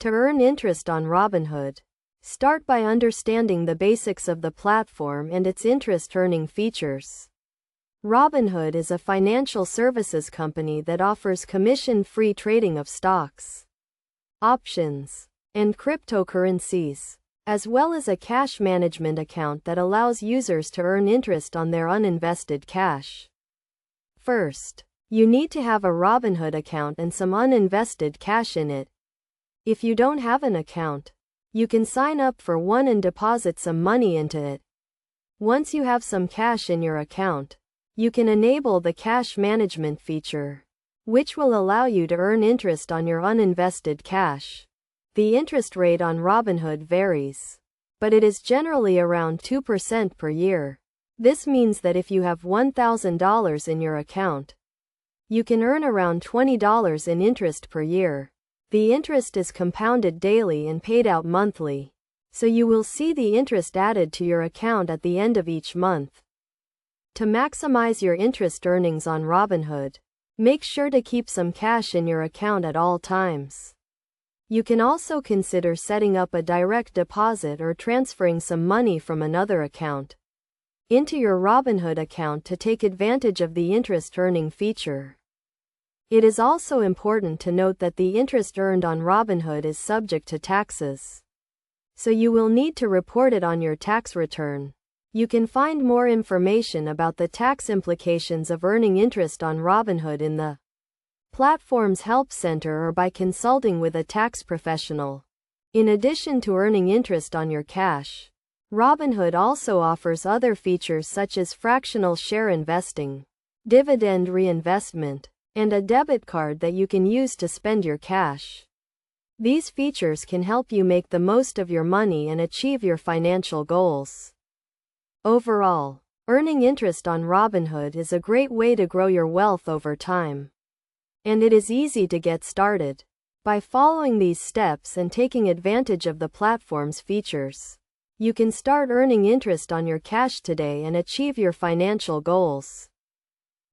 To earn interest on Robinhood, start by understanding the basics of the platform and its interest-earning features. Robinhood is a financial services company that offers commission-free trading of stocks, options, and cryptocurrencies, as well as a cash management account that allows users to earn interest on their uninvested cash. First, you need to have a Robinhood account and some uninvested cash in it. If you don't have an account, you can sign up for one and deposit some money into it. Once you have some cash in your account, you can enable the cash management feature, which will allow you to earn interest on your uninvested cash. The interest rate on Robinhood varies, but it is generally around 2% per year. This means that if you have $1,000 in your account, you can earn around $20 in interest per year. The interest is compounded daily and paid out monthly, so you will see the interest added to your account at the end of each month. To maximize your interest earnings on Robinhood, make sure to keep some cash in your account at all times. You can also consider setting up a direct deposit or transferring some money from another account into your Robinhood account to take advantage of the interest earning feature. It is also important to note that the interest earned on Robinhood is subject to taxes, so you will need to report it on your tax return. You can find more information about the tax implications of earning interest on Robinhood in the platform's Help Center or by consulting with a tax professional. In addition to earning interest on your cash, Robinhood also offers other features such as fractional share investing, dividend reinvestment, and a debit card that you can use to spend your cash. These features can help you make the most of your money and achieve your financial goals. Overall, earning interest on Robinhood is a great way to grow your wealth over time. And it is easy to get started. By following these steps and taking advantage of the platform's features, you can start earning interest on your cash today and achieve your financial goals.